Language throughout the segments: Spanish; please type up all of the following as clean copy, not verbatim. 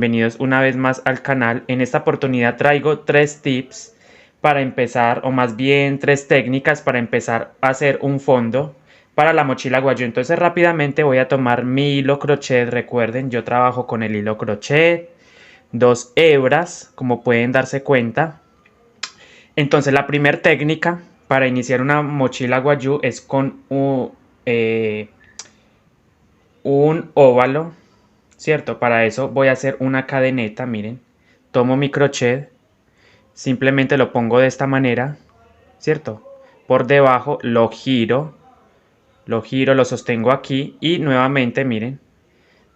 Bienvenidos una vez más al canal. En esta oportunidad traigo 3 tips para empezar, o más bien 3 técnicas para empezar a hacer un fondo para la mochila guayú. Entonces rápidamente voy a tomar mi hilo crochet. Recuerden, yo trabajo con el hilo crochet, 2 hebras, como pueden darse cuenta. Entonces la primera técnica para iniciar una mochila guayú es con un óvalo, ¿cierto? Para eso voy a hacer una cadeneta, miren. Tomo mi crochet, simplemente lo pongo de esta manera, ¿cierto? Por debajo lo giro, lo sostengo aquí y nuevamente, miren,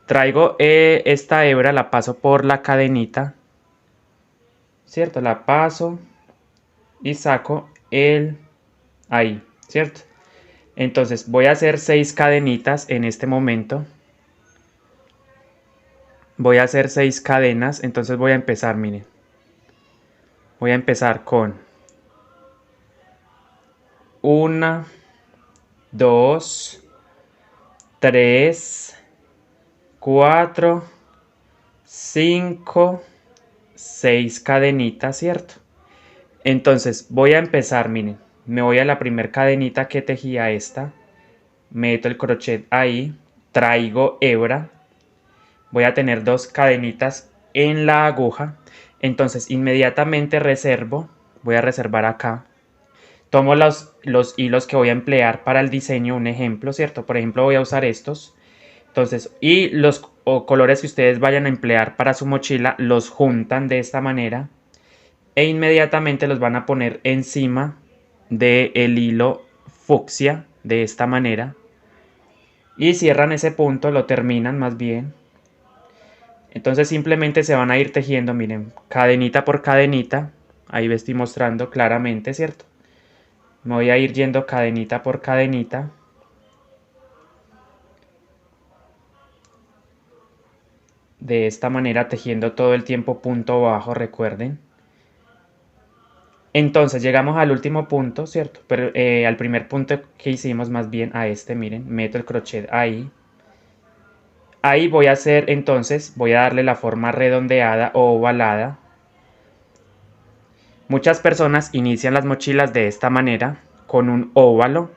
traigo esta hebra, la paso por la cadenita, ¿cierto? La paso y saco ahí, ¿cierto? Entonces voy a hacer 6 cadenitas en este momento. Voy a hacer 6 cadenas, entonces voy a empezar, miren. Voy a empezar con 1, 2, 3, 4, 5, 6 cadenitas, ¿cierto? Entonces voy a empezar, miren, me voy a la primera cadenita que tejía esta, meto el crochet ahí, traigo hebra, voy a tener 2 cadenitas en la aguja, entonces inmediatamente reservo, voy a reservar acá. Tomo los hilos que voy a emplear para el diseño, un ejemplo, ¿cierto? Por ejemplo, voy a usar estos. Entonces, y los colores que ustedes vayan a emplear para su mochila, los juntan de esta manera. E inmediatamente los van a poner encima del hilo fucsia, de esta manera. Y cierran ese punto, lo terminan más bien. Entonces simplemente se van a ir tejiendo, miren, cadenita por cadenita. Ahí estoy mostrando claramente, ¿cierto? Me voy a ir yendo cadenita por cadenita. De esta manera tejiendo todo el tiempo punto bajo, recuerden. Entonces llegamos al último punto, ¿cierto? Pero al primer punto que hicimos, más bien a este, miren, meto el crochet ahí. Ahí voy a hacer, entonces, voy a darle la forma redondeada o ovalada. Muchas personas inician las mochilas de esta manera, con un óvalo.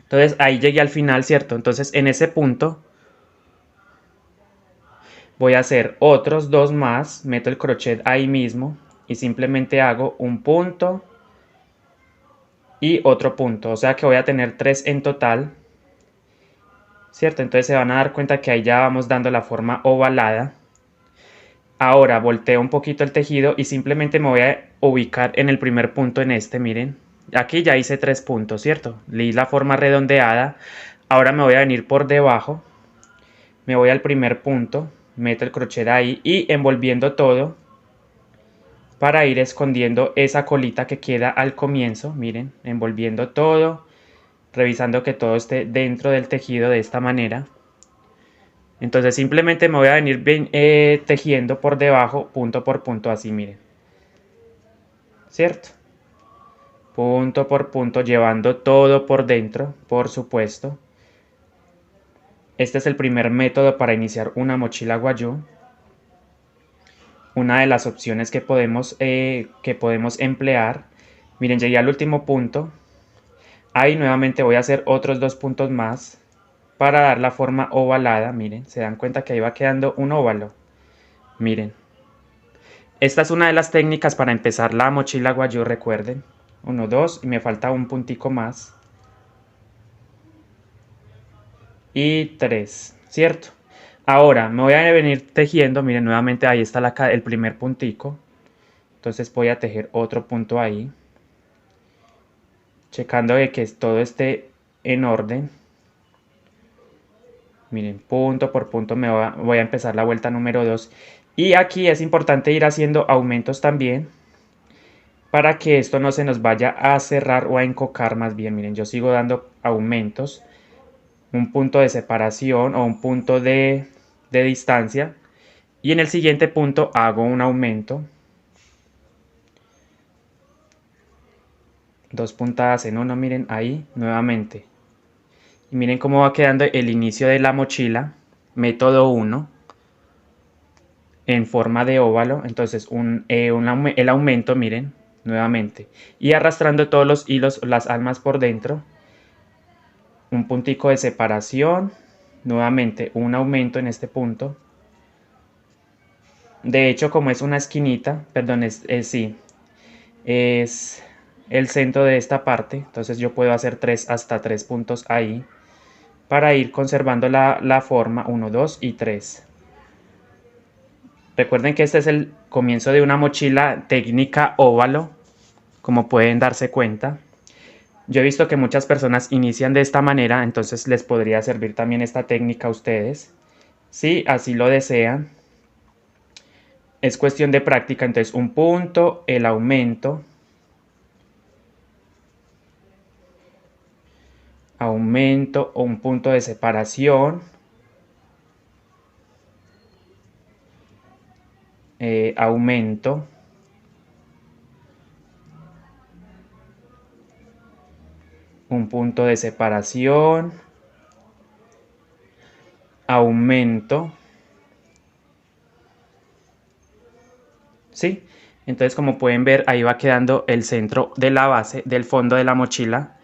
Entonces ahí llegué al final, ¿cierto? Entonces en ese punto voy a hacer otros 2 más, meto el crochet ahí mismo y simplemente hago un punto y otro punto, o sea que voy a tener 3 en total, ¿cierto? Entonces se van a dar cuenta que ahí ya vamos dando la forma ovalada. Ahora volteo un poquito el tejido y simplemente me voy a ubicar en el primer punto, en este, miren. Aquí ya hice 3 puntos, ¿cierto? Leí la forma redondeada. Ahora me voy a venir por debajo, me voy al primer punto, meto el crochet ahí y envolviendo todo para ir escondiendo esa colita que queda al comienzo, miren, envolviendo todo, revisando que todo esté dentro del tejido de esta manera. Entonces simplemente me voy a venir tejiendo por debajo, punto por punto, así, miren, ¿cierto? Punto por punto, llevando todo por dentro, por supuesto. Este es el primer método para iniciar una mochila guayú. Una de las opciones que podemos emplear. Miren, llegué al último punto. Ahí nuevamente voy a hacer otros 2 puntos más para dar la forma ovalada. Miren, se dan cuenta que ahí va quedando un óvalo. Miren. Esta es una de las técnicas para empezar la mochila guayú, recuerden. 1, 2 y me falta un puntico más. Y 3, ¿cierto? Ahora me voy a venir tejiendo, miren, nuevamente ahí está el primer puntico. Entonces voy a tejer otro punto ahí. Checando de que todo esté en orden. Miren, punto por punto voy a empezar la vuelta número 2. Y aquí es importante ir haciendo aumentos también, para que esto no se nos vaya a cerrar o a encocar más bien. Miren, yo sigo dando aumentos. Un punto de separación o un punto de distancia. Y en el siguiente punto hago un aumento. 2 puntadas en uno, miren ahí nuevamente. Y miren cómo va quedando el inicio de la mochila, método 1. en forma de óvalo. Entonces el aumento, miren, nuevamente. Y arrastrando todos los hilos, las almas por dentro. Un puntico de separación. Nuevamente un aumento en este punto. De hecho, como es una esquinita, perdón, sí, es el centro de esta parte. Entonces yo puedo hacer hasta 3 puntos ahí para ir conservando la forma 1, 2 y 3. Recuerden que este es el comienzo de una mochila técnica óvalo, como pueden darse cuenta. Yo he visto que muchas personas inician de esta manera, entonces les podría servir también esta técnica a ustedes, si así lo desean. Es cuestión de práctica, entonces un punto, el aumento, o un punto de separación, aumento, un punto de separación, aumento, ¿sí? Entonces, como pueden ver, ahí va quedando el centro de la base, del fondo de la mochila.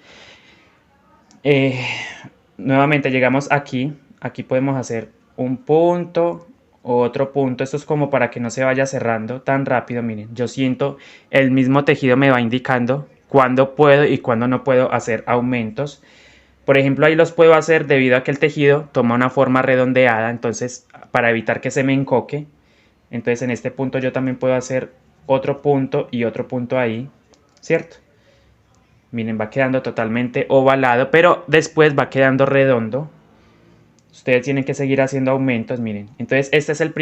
Nuevamente llegamos aquí. Aquí podemos hacer un punto, otro punto. Esto es como para que no se vaya cerrando tan rápido. Miren, yo siento el mismo tejido me va indicando cuándo puedo y cuándo no puedo hacer aumentos. Por ejemplo, ahí los puedo hacer debido a que el tejido toma una forma redondeada. Entonces, para evitar que se me encoque. Entonces, en este punto yo también puedo hacer otro punto y otro punto ahí, ¿cierto? Miren, va quedando totalmente ovalado, pero después va quedando redondo. Ustedes tienen que seguir haciendo aumentos, miren. Entonces, esta es la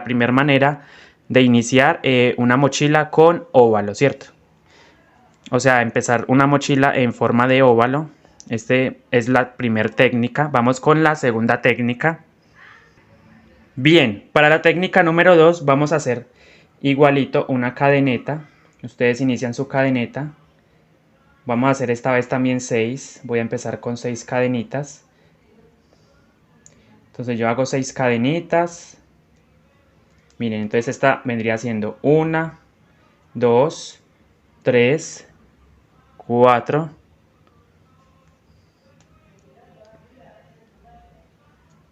primera manera de iniciar una mochila con óvalo, ¿cierto? O sea, empezar una mochila en forma de óvalo. Este es la primera técnica. Vamos con la segunda técnica. Bien, para la técnica número 2 vamos a hacer igualito una cadeneta. Ustedes inician su cadeneta. Vamos a hacer esta vez también 6. Voy a empezar con 6 cadenitas. Entonces yo hago 6 cadenitas. Miren, entonces esta vendría siendo 1, 2, 3, 4,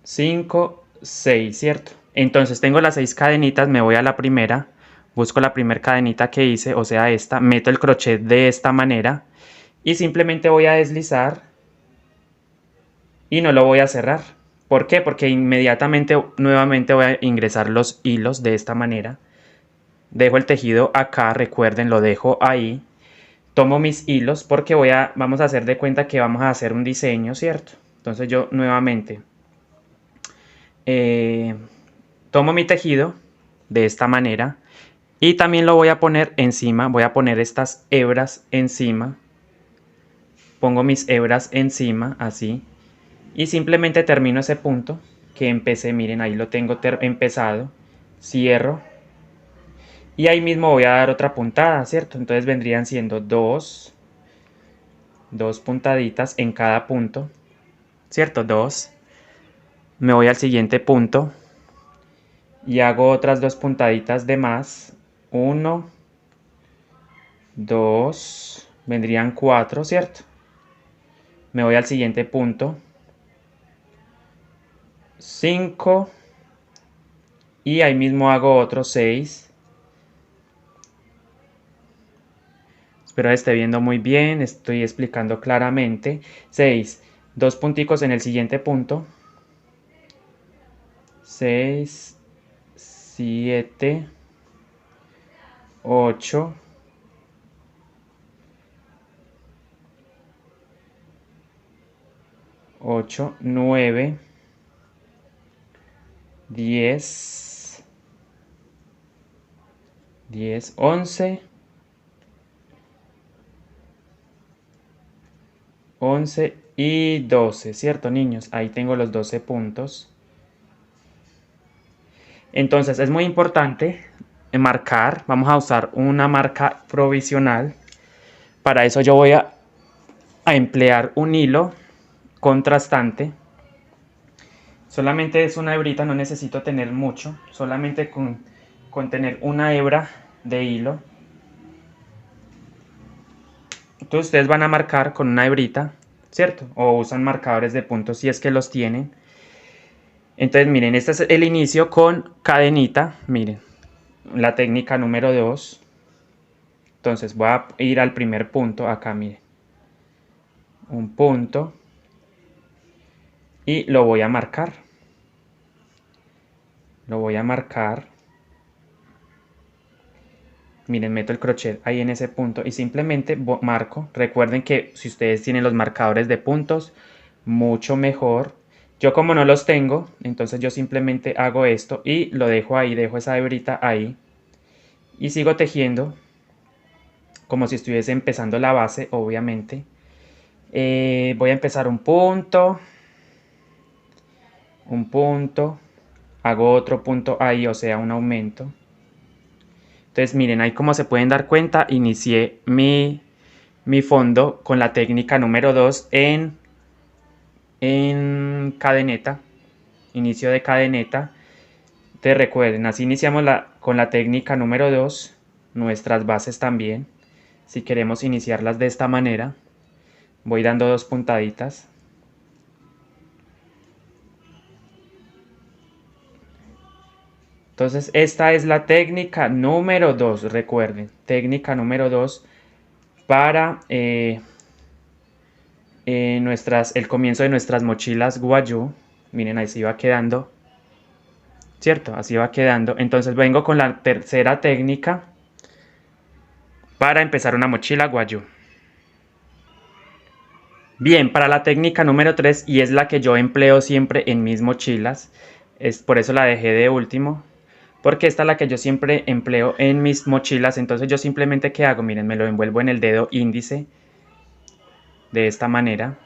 5, 6, ¿cierto? Entonces tengo las 6 cadenitas, me voy a la primera, busco la primera cadenita que hice, o sea esta, meto el crochet de esta manera y simplemente voy a deslizar y no lo voy a cerrar. ¿Por qué? Porque inmediatamente nuevamente voy a ingresar los hilos de esta manera. Dejo el tejido acá, recuerden, lo dejo ahí. Tomo mis hilos porque vamos a hacer de cuenta que vamos a hacer un diseño, ¿cierto? Entonces yo nuevamente tomo mi tejido de esta manera y también lo voy a poner encima. Voy a poner estas hebras encima. Pongo mis hebras encima, así. Y simplemente termino ese punto que empecé, miren, ahí lo tengo empezado, cierro y ahí mismo voy a dar otra puntada, ¿cierto? Entonces vendrían siendo dos puntaditas en cada punto, ¿cierto? 2. Me voy al siguiente punto y hago otras 2 puntaditas de más, 1, 2, vendrían 4, ¿cierto? Me voy al siguiente punto, 5 y ahí mismo hago otros 6. Espero esté viendo muy bien, estoy explicando claramente. 6, 2 punticos en el siguiente punto. 6, 7, 8, 9, 10, 11, 11 y 12, ¿cierto, niños? Ahí tengo los 12 puntos. Entonces es muy importante marcar, vamos a usar una marca provisional. Para eso yo voy a emplear un hilo contrastante Solamente es una hebrita, no necesito tener mucho, solamente con tener una hebra de hilo. Entonces ustedes van a marcar con una hebrita, ¿cierto? O usan marcadores de puntos si es que los tienen. Entonces miren, este es el inicio con cadenita, miren, la técnica número 2. Entonces voy a ir al primer punto, acá miren, un punto, y lo voy a marcar. Lo voy a marcar. Miren, meto el crochet ahí en ese punto y simplemente marco. Recuerden que si ustedes tienen los marcadores de puntos, mucho mejor. Yo como no los tengo, entonces yo simplemente hago esto y lo dejo ahí, dejo esa hebrita ahí. Y sigo tejiendo como si estuviese empezando la base, obviamente. Voy a empezar un punto, hago otro punto ahí, o sea, un aumento. Entonces miren, ahí como se pueden dar cuenta, inicié mi fondo con la técnica número 2 en cadeneta, inicio de cadeneta. Te recuerden, así iniciamos con la técnica número 2, nuestras bases también. Si queremos iniciarlas de esta manera, voy dando 2 puntaditas. Entonces esta es la técnica número 2, recuerden, técnica número 2 para el comienzo de nuestras mochilas Guayú. Miren, ahí se va quedando, ¿cierto? Así va quedando. Entonces vengo con la tercera técnica para empezar una mochila Guayú. Bien, para la técnica número 3, y es la que yo empleo siempre en mis mochilas, es por eso la dejé de último, porque esta es la que yo siempre empleo en mis mochilas. Entonces yo simplemente, ¿qué hago? Miren, me lo envuelvo en el dedo índice de esta manera.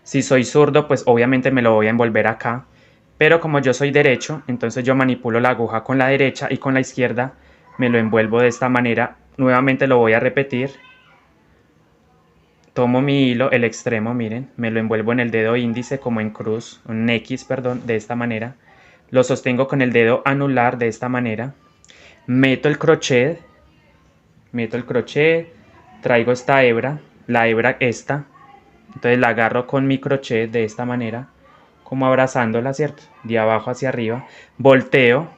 Si soy zurdo, pues obviamente me lo voy a envolver acá, pero como yo soy derecho, entonces yo manipulo la aguja con la derecha y con la izquierda me lo envuelvo de esta manera. Nuevamente lo voy a repetir. Tomo mi hilo, el extremo, miren, me lo envuelvo en el dedo índice como en cruz, en X, perdón, de esta manera. Lo sostengo con el dedo anular de esta manera. Meto el crochet, traigo esta hebra, la hebra esta. Entonces la agarro con mi crochet de esta manera, como abrazándola, ¿cierto? De abajo hacia arriba. Volteo.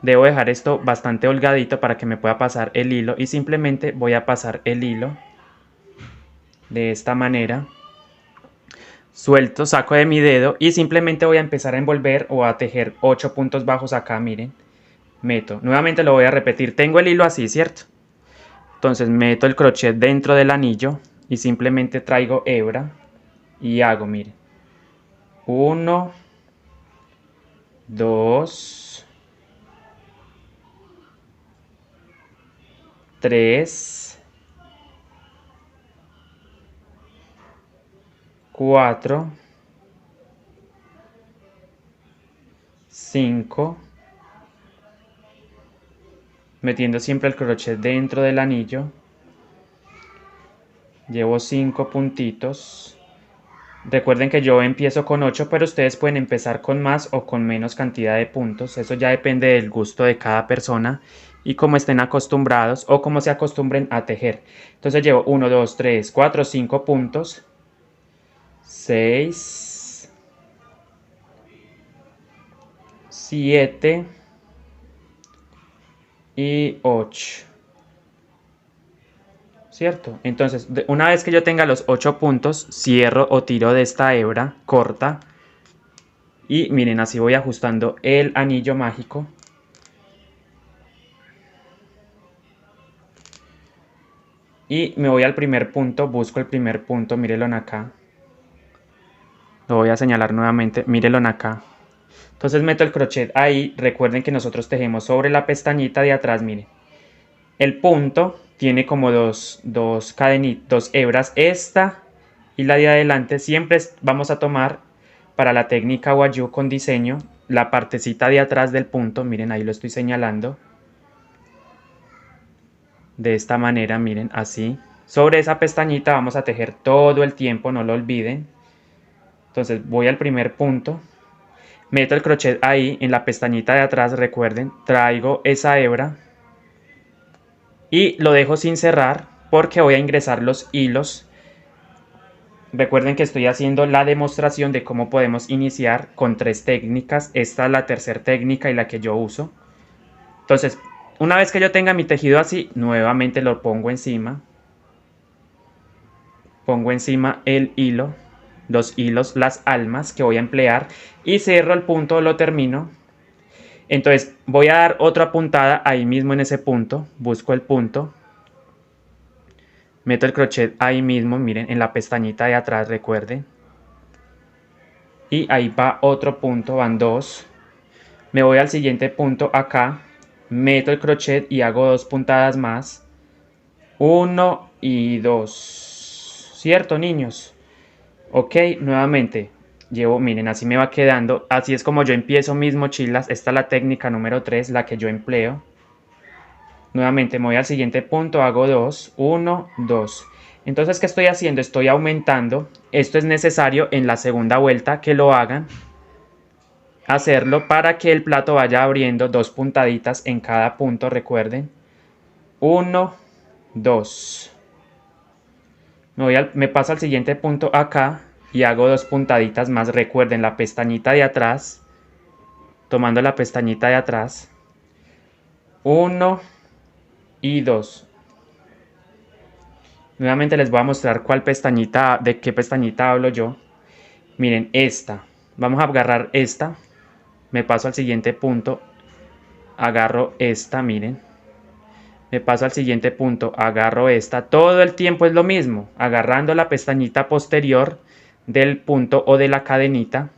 Debo dejar esto bastante holgadito para que me pueda pasar el hilo y simplemente voy a pasar el hilo de esta manera. Suelto, saco de mi dedo y simplemente voy a empezar a envolver o a tejer 8 puntos bajos acá, miren. Meto, nuevamente lo voy a repetir, tengo el hilo así, ¿cierto? Entonces meto el crochet dentro del anillo y simplemente traigo hebra y hago, miren. 1, 2, 3, 4, 5, metiendo siempre el crochet dentro del anillo. Llevo 5 puntitos. Recuerden que yo empiezo con 8, pero ustedes pueden empezar con más o con menos cantidad de puntos. Eso ya depende del gusto de cada persona y cómo estén acostumbrados o cómo se acostumbren a tejer. Entonces llevo 1, 2, 3, 4, 5 puntos. 6, 7 y 8. ¿Cierto? Entonces, una vez que yo tenga los 8 puntos, cierro o tiro de esta hebra corta. Y miren, así voy ajustando el anillo mágico. Y me voy al primer punto, busco el primer punto, mírenlo acá. Lo voy a señalar nuevamente, mírenlo acá. Entonces meto el crochet ahí, recuerden que nosotros tejemos sobre la pestañita de atrás, miren. El punto tiene como dos hebras, esta y la de adelante. Siempre vamos a tomar para la técnica Guayú con diseño la partecita de atrás del punto, miren ahí lo estoy señalando. De esta manera, miren, así. Sobre esa pestañita vamos a tejer todo el tiempo, no lo olviden. Entonces voy al primer punto, meto el crochet ahí en la pestañita de atrás, recuerden, traigo esa hebra y lo dejo sin cerrar porque voy a ingresar los hilos. Recuerden que estoy haciendo la demostración de cómo podemos iniciar con 3 técnicas. Esta es la tercera técnica y la que yo uso. Entonces, una vez que yo tenga mi tejido así, nuevamente lo pongo encima. Pongo encima el hilo, los hilos, las almas que voy a emplear y cierro el punto, lo termino. Entonces voy a dar otra puntada ahí mismo en ese punto, busco el punto, meto el crochet ahí mismo, miren, en la pestañita de atrás, recuerden. Y ahí va otro punto, van 2. Me voy al siguiente punto acá, meto el crochet y hago 2 puntadas más. 1 y 2. ¿Cierto, niños? Ok, nuevamente. Llevo, miren, así me va quedando. Así es como yo empiezo mis mochilas. Esta es la técnica número 3, la que yo empleo. Nuevamente me voy al siguiente punto, hago 2, 1, 2. Entonces, ¿qué estoy haciendo? Estoy aumentando. Esto es necesario en la segunda vuelta que lo hagan. Hacerlo para que el plato vaya abriendo 2 puntaditas en cada punto, recuerden. 1, 2. Me paso al siguiente punto acá y hago 2 puntaditas más. Recuerden la pestañita de atrás, tomando la pestañita de atrás. 1 y 2. Nuevamente les voy a mostrar de qué pestañita hablo yo. Miren, esta. Vamos a agarrar esta. Me paso al siguiente punto. Agarro esta, miren. Me paso al siguiente punto. Agarro esta. Todo el tiempo es lo mismo. Agarrando la pestañita posterior del punto o de la cadenita.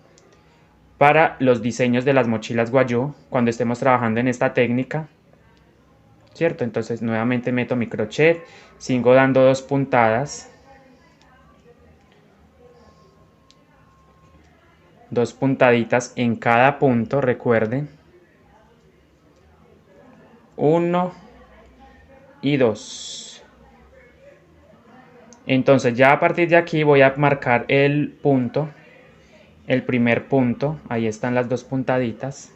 Para los diseños de las mochilas Guayú, cuando estemos trabajando en esta técnica. ¿Cierto? Entonces nuevamente meto mi crochet, sigo dando 2 puntadas, 2 puntaditas en cada punto, recuerden, 1 y 2. Entonces ya a partir de aquí voy a marcar el punto, el primer punto, ahí están las 2 puntaditas.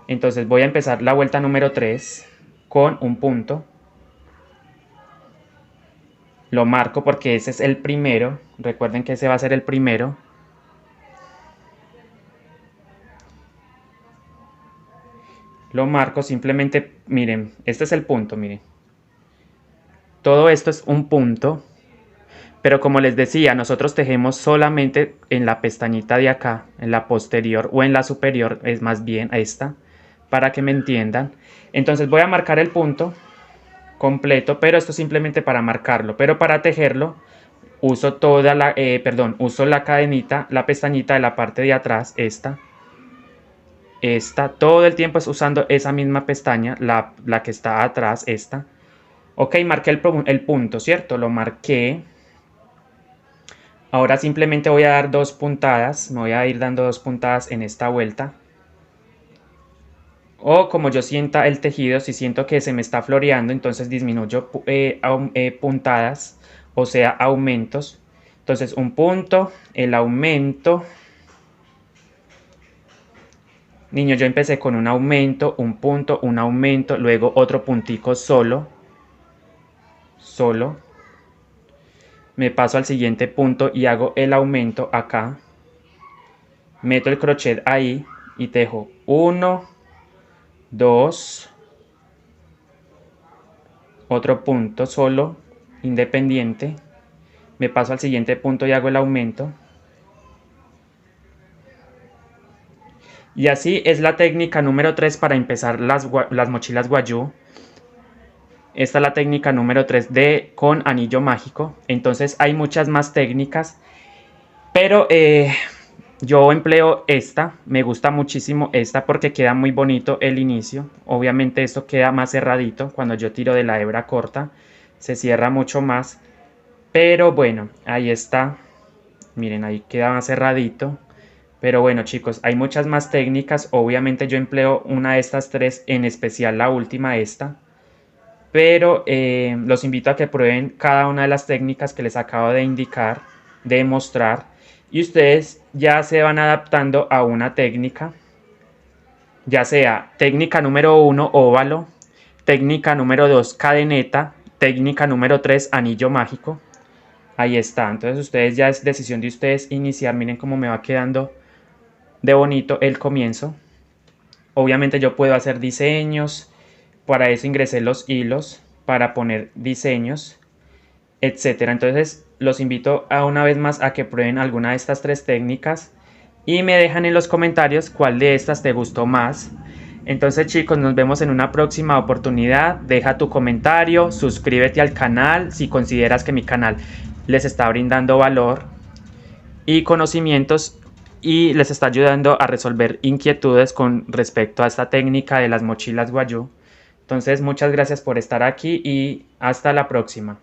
Entonces voy a empezar la vuelta número 3 con un punto. Lo marco porque ese es el primero. Recuerden que ese va a ser el primero. Lo marco simplemente, miren, este es el punto, miren. Todo esto es un punto. Pero como les decía, nosotros tejemos solamente en la pestañita de acá, en la posterior o en la superior, es más bien esta, para que me entiendan. Entonces voy a marcar el punto completo, pero esto simplemente para marcarlo. Pero para tejerlo uso uso la cadenita, la pestañita de la parte de atrás, esta, todo el tiempo es usando esa misma pestaña, la que está atrás, esta. Ok, marqué el punto, ¿cierto? Lo marqué. Ahora simplemente voy a dar 2 puntadas, me voy a ir dando 2 puntadas en esta vuelta. O como yo sienta el tejido, si siento que se me está floreando, entonces disminuyo puntadas, o sea, aumentos. Entonces un punto, el aumento. Niño, yo empecé con un aumento, un punto, un aumento, luego otro puntico solo. Me paso al siguiente punto y hago el aumento acá. Meto el crochet ahí y tejo 1, 2, otro punto solo, independiente. Me paso al siguiente punto y hago el aumento. Y así es la técnica número 3 para empezar las mochilas Guayú. Esta es la técnica número 3 con anillo mágico. Entonces hay muchas más técnicas, pero yo empleo esta. Me gusta muchísimo esta porque queda muy bonito el inicio. Obviamente esto queda más cerradito cuando yo tiro de la hebra corta. Se cierra mucho más. Pero bueno, ahí está. Miren, ahí queda más cerradito. Pero bueno, chicos, hay muchas más técnicas. Obviamente yo empleo una de estas 3, en especial la última, esta. Pero los invito a que prueben cada una de las técnicas que les acabo de indicar, de mostrar. y ustedes ya se van adaptando a una técnica, ya sea técnica número 1, óvalo, técnica número 2, cadeneta, técnica número 3, anillo mágico. Ahí está, entonces ustedes ya es decisión de ustedes iniciar. Miren cómo me va quedando de bonito el comienzo. Obviamente yo puedo hacer diseños, para eso ingresé los hilos para poner diseños, etcétera. Entonces los invito a una vez más a que prueben alguna de estas tres técnicas y me dejan en los comentarios cuál de estas te gustó más. Entonces chicos, nos vemos en una próxima oportunidad. Deja tu comentario, suscríbete al canal si consideras que mi canal les está brindando valor y conocimientos y les está ayudando a resolver inquietudes con respecto a esta técnica de las mochilas Wayuu. Entonces muchas gracias por estar aquí y hasta la próxima.